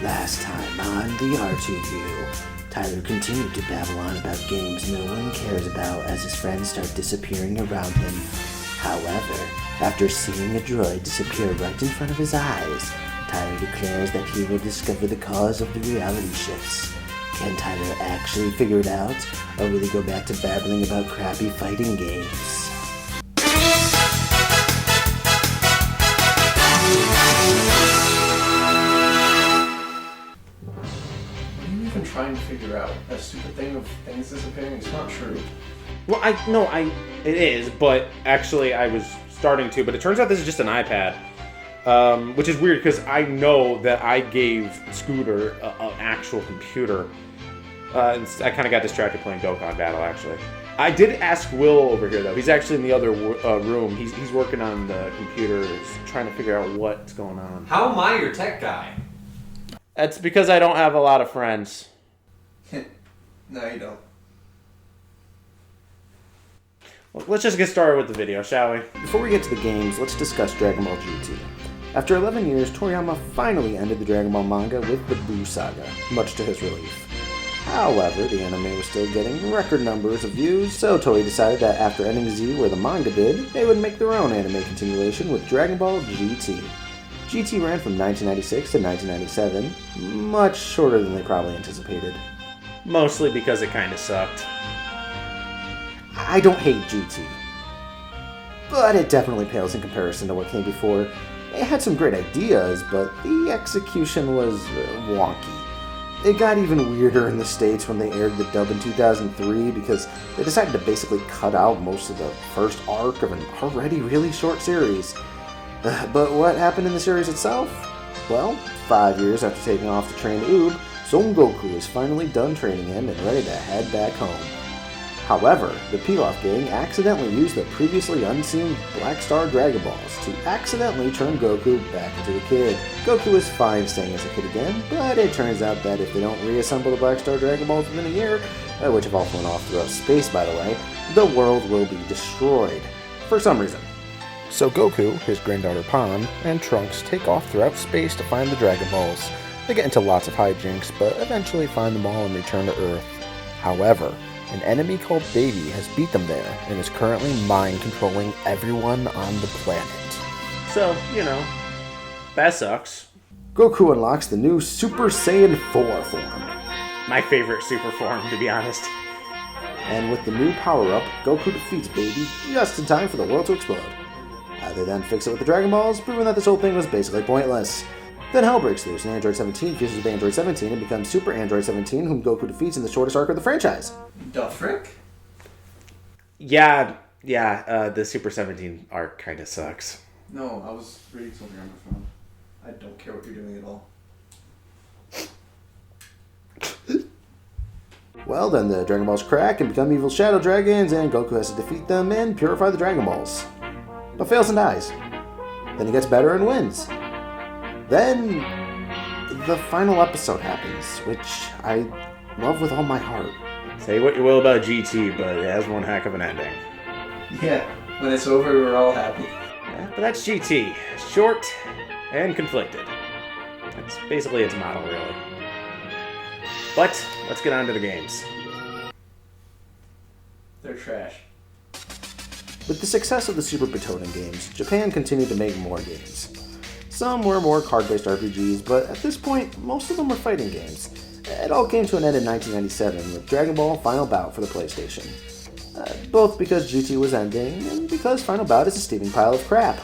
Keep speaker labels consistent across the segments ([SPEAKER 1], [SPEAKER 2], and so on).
[SPEAKER 1] Last time on the R2view, Tyler continued to babble on about games no one cares about as his friends start disappearing around him. However, after seeing a droid disappear right in front of his eyes, Tyler declares that he will discover the cause of the reality shifts. Can Tyler actually figure it out, or will he go back to babbling about crappy fighting games?
[SPEAKER 2] Trying to figure out that stupid thing of things disappearing. It's not true.
[SPEAKER 3] Well, it is, but actually I was starting to, but it turns out this is just an iPad, which is weird because I know that I gave Scooter an actual computer. And I kind of got distracted playing Dokkan Battle, actually. I did ask Will over here, though. He's actually in the other room. He's working on the computer, trying to figure out what's going on.
[SPEAKER 4] How am I your tech guy?
[SPEAKER 3] That's because I don't have a lot of friends.
[SPEAKER 2] No, you don't.
[SPEAKER 3] Well, let's just get started with the video, shall we?
[SPEAKER 1] Before we get to the games, let's discuss Dragon Ball GT. After 11 years, Toriyama finally ended the Dragon Ball manga with the Buu Saga, much to his relief. However, the anime was still getting record numbers of views, so Toei decided that after ending Z where the manga did, they would make their own anime continuation with Dragon Ball GT. GT ran from 1996 to 1997, much shorter than they probably anticipated.
[SPEAKER 3] Mostly because it kind of sucked.
[SPEAKER 1] I don't hate GT, but it definitely pales in comparison to what came before. It had some great ideas, but the execution was wonky. It got even weirder in the States when they aired the dub in 2003 because they decided to basically cut out most of the first arc of an already really short series. But what happened in the series itself? Well, 5 years after taking off to train Oob, Son Goku is finally done training him and ready to head back home. However, the Pilaf gang accidentally used the previously unseen Black Star Dragon Balls to accidentally turn Goku back into a kid. Goku is fine staying as a kid again, but it turns out that if they don't reassemble the Black Star Dragon Balls within a year, which have all flown off throughout space by the way, the world will be destroyed. For some reason. So Goku, his granddaughter Pan, and Trunks take off throughout space to find the Dragon Balls. They get into lots of hijinks, but eventually find them all and return to Earth. However, an enemy called Baby has beat them there, and is currently mind-controlling everyone on the planet.
[SPEAKER 3] So, that sucks.
[SPEAKER 1] Goku unlocks the new Super Saiyan 4 form.
[SPEAKER 3] My favorite super form, to be honest.
[SPEAKER 1] And with the new power-up, Goku defeats Baby just in time for the world to explode. They then fix it with the Dragon Balls, proving that this whole thing was basically pointless. Then hell breaks loose, and Android 17 fuses with Android 17 and becomes Super Android 17, whom Goku defeats in the shortest arc of the franchise.
[SPEAKER 2] The frick?
[SPEAKER 3] Yeah, the Super 17 arc kind of sucks.
[SPEAKER 2] No, I was reading something on my phone. I don't care what you're doing at all.
[SPEAKER 1] Well, then the Dragon Balls crack and become evil Shadow Dragons, and Goku has to defeat them and purify the Dragon Balls. But fails and dies. Then he gets better and wins. Then the final episode happens, which I love with all my heart.
[SPEAKER 3] Say what you will about GT, but it has one heck of an ending.
[SPEAKER 2] Yeah, when it's over, we're all happy.
[SPEAKER 3] Yeah, but that's GT. Short and conflicted. That's basically its model, really. But let's get on to the games.
[SPEAKER 2] They're trash.
[SPEAKER 1] With the success of the Super Butoden games, Japan continued to make more games. Some were more card-based RPGs, but at this point, most of them were fighting games. It all came to an end in 1997 with Dragon Ball Final Bout for the PlayStation. Both because GT was ending, and because Final Bout is a steaming pile of crap.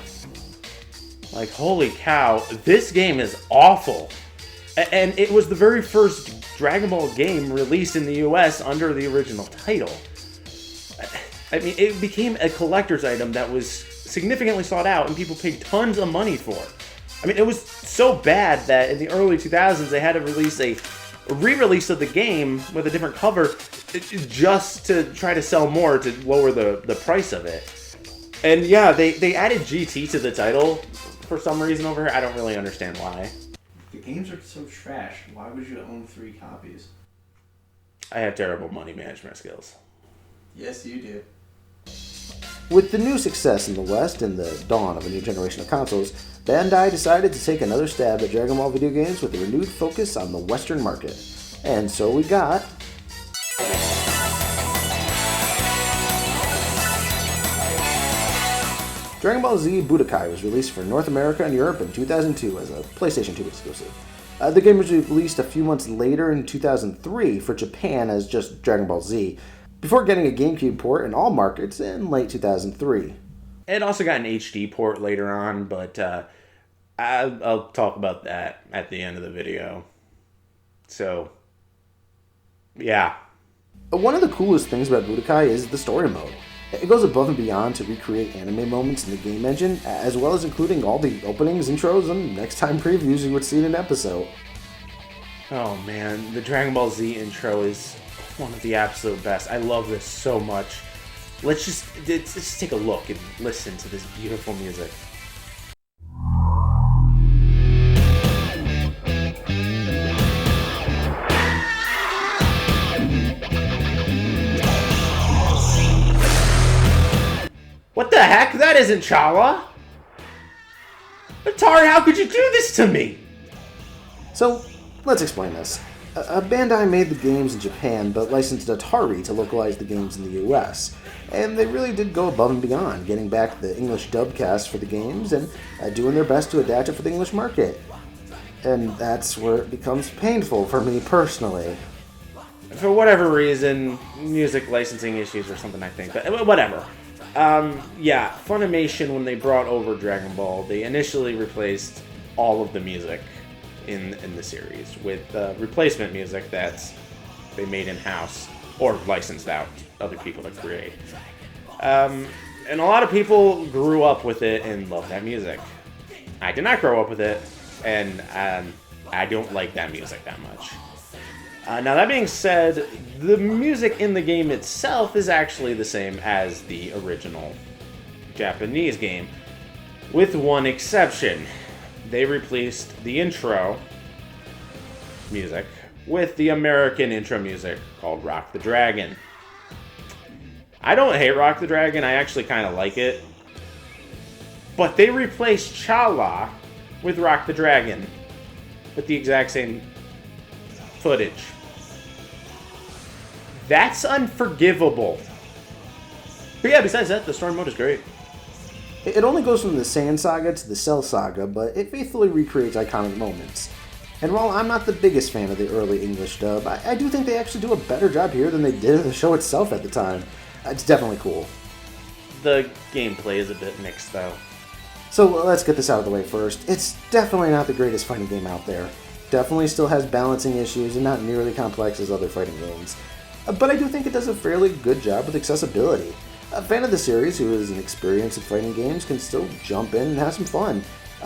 [SPEAKER 3] Like, holy cow, this game is awful. And it was the very first Dragon Ball game released in the US under the original title. I mean, it became a collector's item that was significantly sought out and people paid tons of money for. I mean, it was so bad that in the early 2000s they had to release a re-release of the game with a different cover just to try to sell more to lower the price of it. And yeah, they added GT to the title for some reason over here. I don't really understand why.
[SPEAKER 2] The games are so trash. Why would you own 3 copies?
[SPEAKER 3] I have terrible money management skills.
[SPEAKER 2] Yes, you do.
[SPEAKER 1] With the new success in the West and the dawn of a new generation of consoles, Bandai decided to take another stab at Dragon Ball video games with a renewed focus on the Western market. And so we got Dragon Ball Z Budokai was released for North America and Europe in 2002 as a PlayStation 2 exclusive. The game was released a few months later in 2003 for Japan as just Dragon Ball Z, before getting a GameCube port in all markets in late 2003.
[SPEAKER 3] It also got an HD port later on, but I'll talk about that at the end of the video. So, yeah.
[SPEAKER 1] One of the coolest things about Budokai is the story mode. It goes above and beyond to recreate anime moments in the game engine, as well as including all the openings, intros, and next time previews you would see in an episode.
[SPEAKER 3] Oh man, the Dragon Ball Z intro is one of the absolute best. I love this so much. Let's just take a look and listen to this beautiful music. What the heck? That isn't Chala! Atari, how could you do this to me?
[SPEAKER 1] So, let's explain this. Bandai made the games in Japan, but licensed Atari to localize the games in the US. And they really did go above and beyond, getting back the English dub cast for the games and doing their best to adapt it for the English market. And that's where it becomes painful for me personally.
[SPEAKER 3] For whatever reason, music licensing issues or something, I think, but whatever. Yeah, Funimation, when they brought over Dragon Ball, they initially replaced all of the music in the series with replacement music that they made in-house or licensed out to other people to create. And a lot of people grew up with it and loved that music. I did not grow up with it, and I don't like that music that much. Now, that being said, the music in the game itself is actually the same as the original Japanese game, with one exception. They replaced the intro music with the American intro music called Rock the Dragon. I don't hate Rock the Dragon, I actually kind of like it. But they replaced Chala with Rock the Dragon with the exact same footage. That's unforgivable. But yeah, besides that, the story mode is great.
[SPEAKER 1] It only goes from the Saiyan Saga to the Cell Saga, but it faithfully recreates iconic moments. And while I'm not the biggest fan of the early English dub, I do think they actually do a better job here than they did of the show itself at the time. It's definitely cool.
[SPEAKER 3] The gameplay is a bit mixed, though.
[SPEAKER 1] So let's get this out of the way first. It's definitely not the greatest fighting game out there. Definitely still has balancing issues and not nearly complex as other fighting games. But I do think it does a fairly good job with accessibility. A fan of the series who is inexperienced in fighting games can still jump in and have some fun.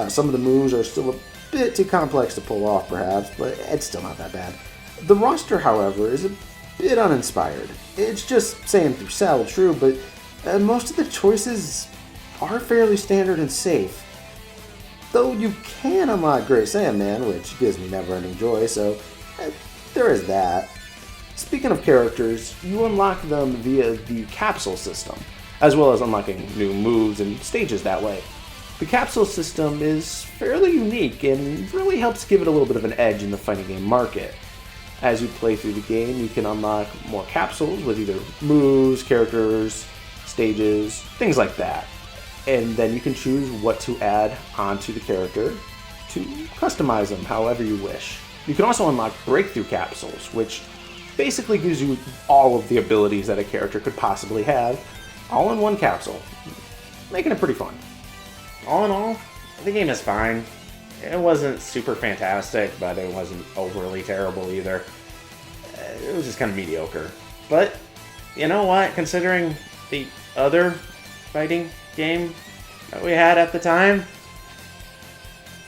[SPEAKER 1] Some of the moves are still a bit too complex to pull off, perhaps, but it's still not that bad. The roster, however, is a bit uninspired. It's just Saiyan through Cell, true, but most of the choices are fairly standard and safe. Though you can unlock Great Saiyan Man, which gives me never-ending joy, so there is that. Speaking of characters, you unlock them via the capsule system, as well as unlocking new moves and stages that way. The capsule system is fairly unique and really helps give it a little bit of an edge in the fighting game market. As you play through the game, you can unlock more capsules with either moves, characters, stages, things like that. And then you can choose what to add onto the character to customize them however you wish. You can also unlock breakthrough capsules, which basically gives you all of the abilities that a character could possibly have, all in one capsule, making it pretty fun. All in all, the game is fine. It wasn't super fantastic, but it wasn't overly terrible either. It was just kind of mediocre. But, you know what, considering the other fighting game that we had at the time,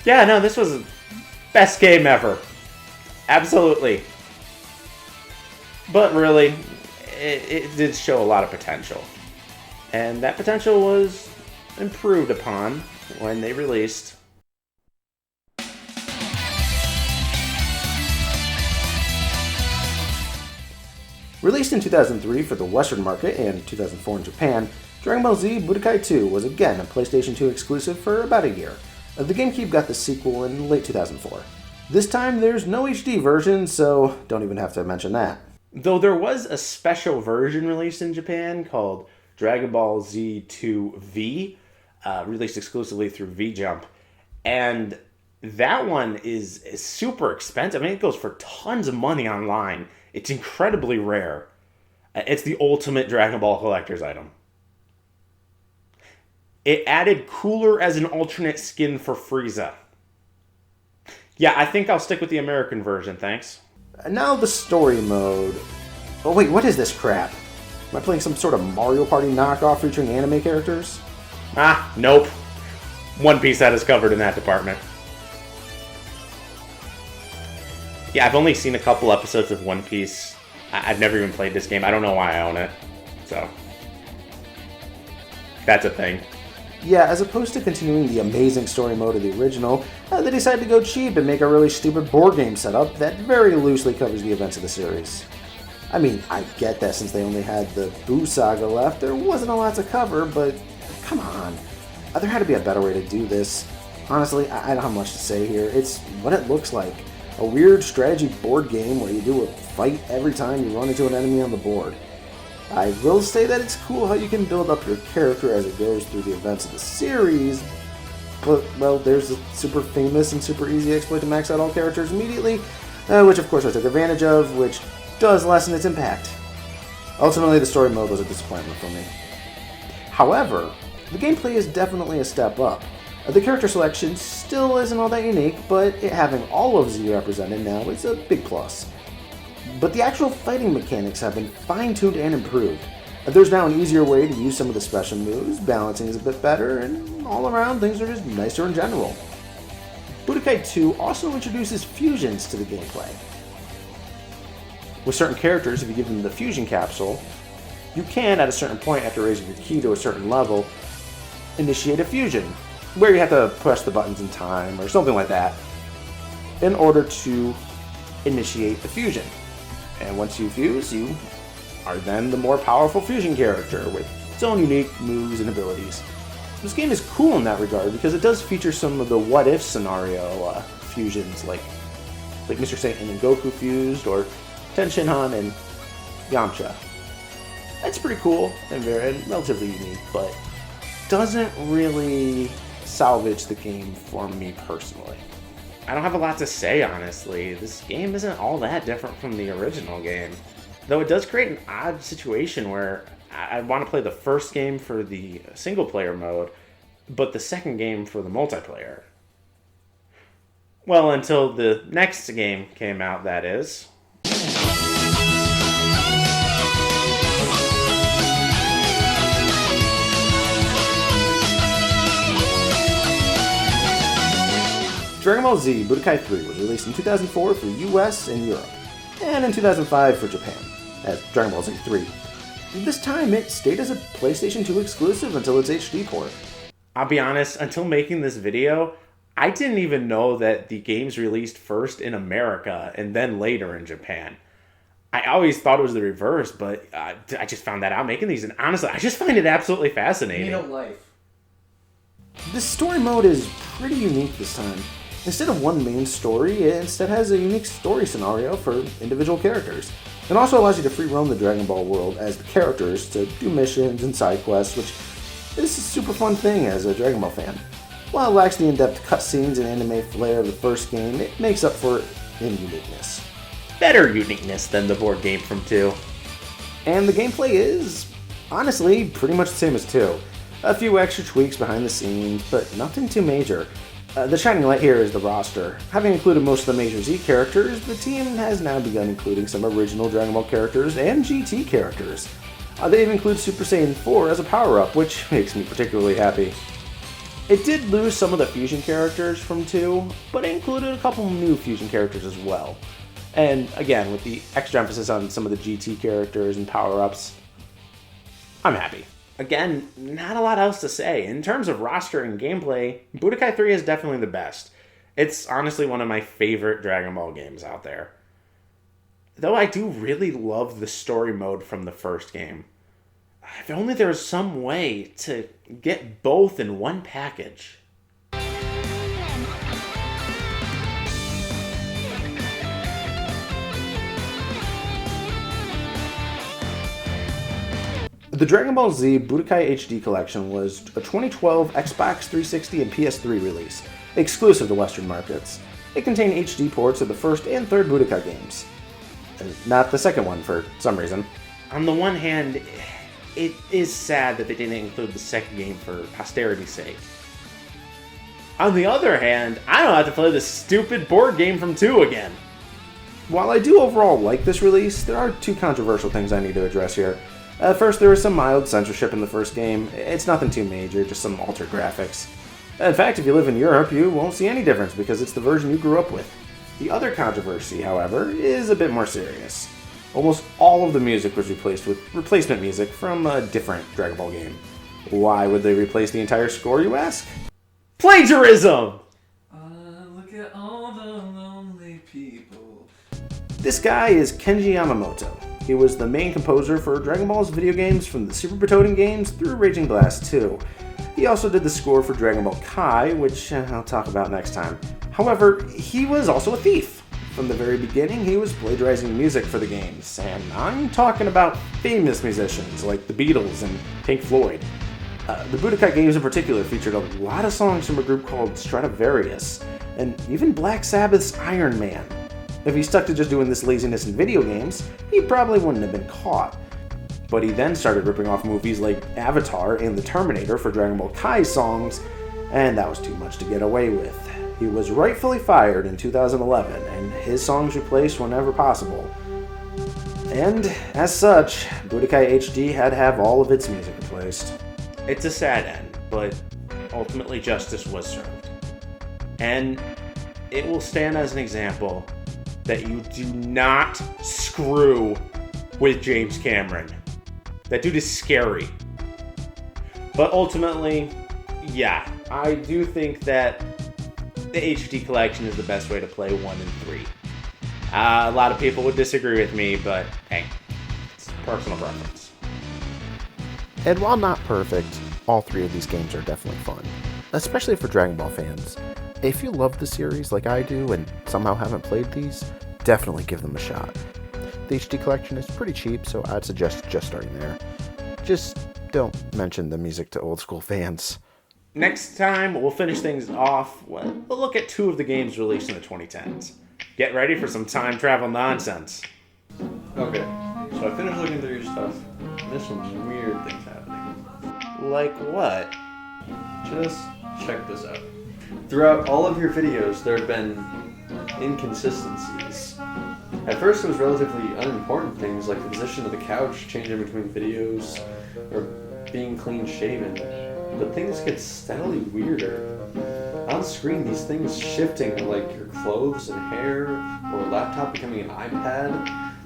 [SPEAKER 1] yeah, no, this was the best game ever. Absolutely. But really, it did show a lot of potential. And that potential was improved upon when they released Released in 2003 for the Western market and 2004 in Japan, Dragon Ball Z Budokai 2 was again a PlayStation 2 exclusive for about a year. The GameCube got the sequel in late 2004. This time there's no HD version, so don't even have to mention that.
[SPEAKER 3] Though there was a special version released in Japan called Dragon Ball Z2V, released exclusively through V-Jump, and that one is super expensive. I mean, it goes for tons of money online. It's incredibly rare. It's the ultimate Dragon Ball collector's item. It added Cooler as an alternate skin for Frieza. Yeah, I think I'll stick with the American version, thanks.
[SPEAKER 1] Now the story mode. Oh wait, what is this crap? Am I playing some sort of Mario Party knockoff featuring anime characters?
[SPEAKER 3] Ah, nope. One Piece had us covered in that department. Yeah, I've only seen a couple episodes of One Piece. I've never even played this game. I don't know why I own it. So, that's a thing.
[SPEAKER 1] Yeah, as opposed to continuing the amazing story mode of the original, they decided to go cheap and make a really stupid board game setup that very loosely covers the events of the series. I mean, I get that since they only had the Boo Saga left, there wasn't a lot to cover, but come on. There had to be a better way to do this. Honestly, I don't have much to say here. It's what it looks like. A weird strategy board game where you do a fight every time you run into an enemy on the board. I will say that it's cool how you can build up your character as it goes through the events of the series, but, well, there's a super famous and super easy exploit to max out all characters immediately, which of course I took advantage of, which does lessen its impact. Ultimately, the story mode was a disappointment for me. However, the gameplay is definitely a step up. The character selection still isn't all that unique, but it having all of Z represented now is a big plus. But the actual fighting mechanics have been fine-tuned and improved. There's now an easier way to use some of the special moves, balancing is a bit better, and all around things are just nicer in general. Budokai 2 also introduces fusions to the gameplay. With certain characters, if you give them the fusion capsule, you can, at a certain point after raising your ki to a certain level, initiate a fusion, where you have to press the buttons in time or something like that in order to initiate the fusion. And once you fuse, you are then the more powerful fusion character with its own unique moves and abilities. This game is cool in that regard because it does feature some of the what-if scenario fusions like Mr. Satan and Goku fused, or Ten Shinhan and Yamcha. That's pretty cool and relatively unique, but doesn't really salvage the game for me personally. I don't have a lot to say, honestly. This game isn't all that different from the original game. Though it does create an odd situation where I want to play the first game for the single-player mode, but the second game for the multiplayer. Well, until the next game came out, that is. Dragon Ball Z Budokai 3 was released in 2004 for US and Europe, and in 2005 for Japan, as Dragon Ball Z 3. This time it stayed as a PlayStation 2 exclusive until its HD port.
[SPEAKER 3] I'll be honest, until making this video, I didn't even know that the games released first in America and then later in Japan. I always thought it was the reverse, but I just found that out making these, and honestly, I just find it absolutely fascinating.
[SPEAKER 2] Life.
[SPEAKER 1] This story mode is pretty unique this time. Instead of one main story, it instead has a unique story scenario for individual characters. It also allows you to free roam the Dragon Ball world as the characters to do missions and side quests, which is a super fun thing as a Dragon Ball fan. While it lacks the in-depth cutscenes and anime flair of the first game, it makes up for it in uniqueness.
[SPEAKER 3] Better uniqueness than the board game from 2.
[SPEAKER 1] And the gameplay is, honestly, pretty much the same as 2. A few extra tweaks behind the scenes, but nothing too major. The shining light here is the roster. Having included most of the major Z characters, the team has now begun including some original Dragon Ball characters and GT characters. They even include Super Saiyan 4 as a power-up, which makes me particularly happy. It did lose some of the fusion characters from 2, but it included a couple new fusion characters as well. And again, with the extra emphasis on some of the GT characters and power-ups, I'm happy. Again, not a lot else to say. In terms of roster and gameplay, Budokai 3 is definitely the best. It's honestly one of my favorite Dragon Ball games out there. Though I do really love the story mode from the first game. If only there was some way to get both in one package. The Dragon Ball Z Budokai HD Collection was a 2012 Xbox 360 and PS3 release, exclusive to Western markets. It contained HD ports of the first and third Budokai games. Not the second one, for some reason.
[SPEAKER 3] On the one hand, it is sad that they didn't include the second game for posterity's sake. On the other hand, I don't have to play this stupid board game from 2 again.
[SPEAKER 1] While I do overall like this release, there are two controversial things I need to address here. First, there was some mild censorship in the first game. It's nothing too major, just some altered graphics. In fact, if you live in Europe, you won't see any difference because it's the version you grew up with. The other controversy, however, is a bit more serious. Almost all of the music was replaced with replacement music from a different Dragon Ball game. Why would they replace the entire score, you ask?
[SPEAKER 3] Plagiarism!
[SPEAKER 2] Look at all the lonely people.
[SPEAKER 1] This guy is Kenji Yamamoto. He was the main composer for Dragon Ball's video games from the Super Butoden games through Raging Blast 2. He also did the score for Dragon Ball Kai, which I'll talk about next time. However, he was also a thief. From the very beginning, he was plagiarizing music for the games, and I'm talking about famous musicians like the Beatles and Pink Floyd. The Budokai games in particular featured a lot of songs from a group called Stradivarius, and even Black Sabbath's Iron Man. If he stuck to just doing this laziness in video games, he probably wouldn't have been caught. But he then started ripping off movies like Avatar and The Terminator for Dragon Ball Kai songs, and that was too much to get away with. He was rightfully fired in 2011, and his songs replaced whenever possible. And, as such, Budokai HD had to have all of its music replaced.
[SPEAKER 3] It's a sad end, but ultimately justice was served. And it will stand as an example that you do not screw with James Cameron. That dude is scary. But ultimately, yeah, I do think that the HD collection is the best way to play 1 and 3. A lot of people would disagree with me, but hey, it's personal preference.
[SPEAKER 1] And while not perfect, all three of these games are definitely fun, especially for Dragon Ball fans. If you love the series like I do and somehow haven't played these, definitely give them a shot. The HD collection is pretty cheap, so I'd suggest just starting there. Just don't mention the music to old school fans.
[SPEAKER 3] Next time, we'll finish things off. We'll look at 2 of the games released in the 2010s. Get ready for some time travel nonsense.
[SPEAKER 2] Okay, so I finished looking through your stuff. There's some weird things happening.
[SPEAKER 3] Like what?
[SPEAKER 2] Just check this out. Throughout all of your videos, there have been inconsistencies. At first, it was relatively unimportant things like the position of the couch changing between videos or being clean shaven. But things get steadily weirder. On screen, these things shifting like your clothes and hair, or a laptop becoming an iPad,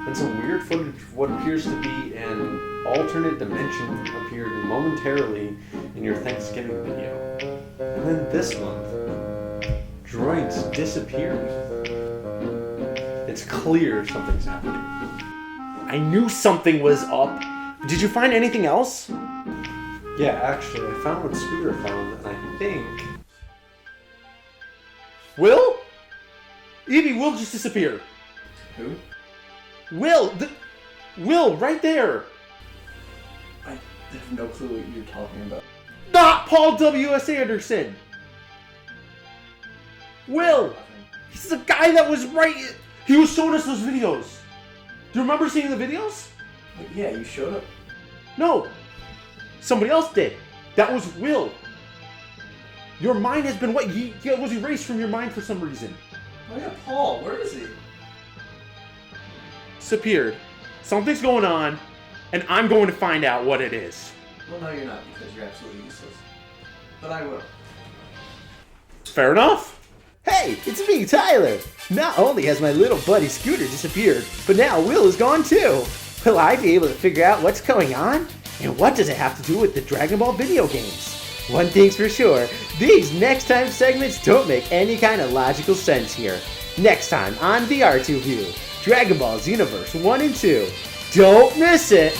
[SPEAKER 2] and some weird footage of what appears to be an alternate dimension appeared momentarily in your Thanksgiving video. And then this month, droids disappeared. It's clear something's happening.
[SPEAKER 3] I knew something was up. Did you find anything else?
[SPEAKER 2] Yeah, actually, I found what Scooter found, and I think...
[SPEAKER 3] Will? Evie, Will just disappeared.
[SPEAKER 2] Who?
[SPEAKER 3] Will! Will, right there!
[SPEAKER 2] I have no clue what you're talking about.
[SPEAKER 3] Not Paul W.S. Anderson! Will! He's the guy that was right... He was showing us those videos. Do you remember seeing the videos?
[SPEAKER 2] Yeah, you showed up.
[SPEAKER 3] No. Somebody else did. That was Will. Your mind has been wiped. He was erased from your mind for some reason.
[SPEAKER 2] Oh yeah, Paul, where is he?
[SPEAKER 3] Disappeared. Something's going on, and I'm going to find out what it is.
[SPEAKER 2] Well, no, you're not, because you're absolutely useless. But I will.
[SPEAKER 3] Fair enough.
[SPEAKER 1] Hey, it's me, Tyler! Not only has my little buddy Scooter disappeared, but now Will is gone too! Will I be able to figure out what's going on? And what does it have to do with the Dragon Ball video games? One thing's for sure, these next time segments don't make any kind of logical sense here. Next time on the R2view, Dragon Ball Xenoverse 1 and 2. Don't miss it!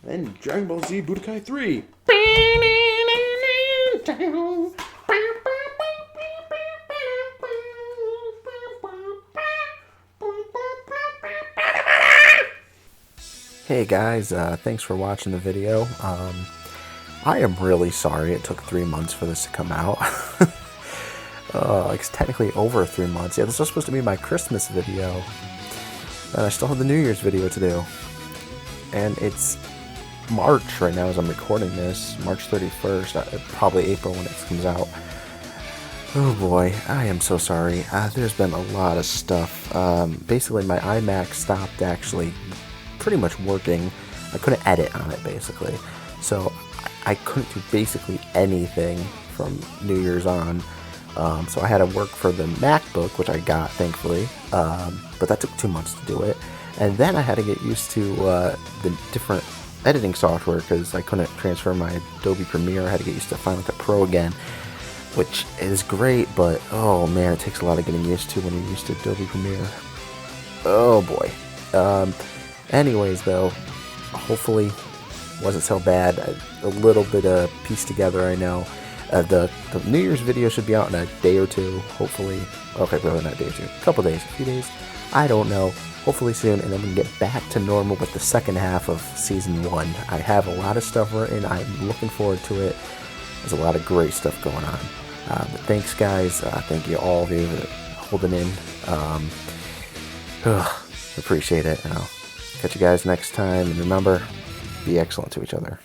[SPEAKER 3] and Dragon Ball Z Budokai 3.
[SPEAKER 1] Hey guys, thanks for watching the video. I am really sorry it took 3 months for this to come out. It's technically over 3 months. Yeah, this was supposed to be my Christmas video. And I still have the New Year's video to do. And it's March right now as I'm recording this. March 31st, probably April when it comes out. Oh boy, I am so sorry. There's been a lot of stuff. Basically, my iMac stopped actually pretty much working. I couldn't edit on it, basically. So I couldn't do basically anything from New Year's on. So I had to work for the MacBook, which I got, thankfully. But that took 2 months to do it. And then I had to get used to the different editing software because I couldn't transfer my Adobe Premiere. I had to get used to Final Cut Pro again, which is great, but oh man, it takes a lot of getting used to when you're used to Adobe Premiere. Oh boy. Anyways, though, hopefully wasn't so bad. A little bit of piece together, I know. The New Year's video should be out in a day or two, hopefully. Okay, probably not a day or two. A couple days, a few days. I don't know. Hopefully soon, and then we can get back to normal with the second half of Season 1. I have a lot of stuff written. I'm looking forward to it. There's a lot of great stuff going on. But thanks, guys. Thank you all of you for holding in. Appreciate it. And I'll catch you guys next time. And remember, be excellent to each other.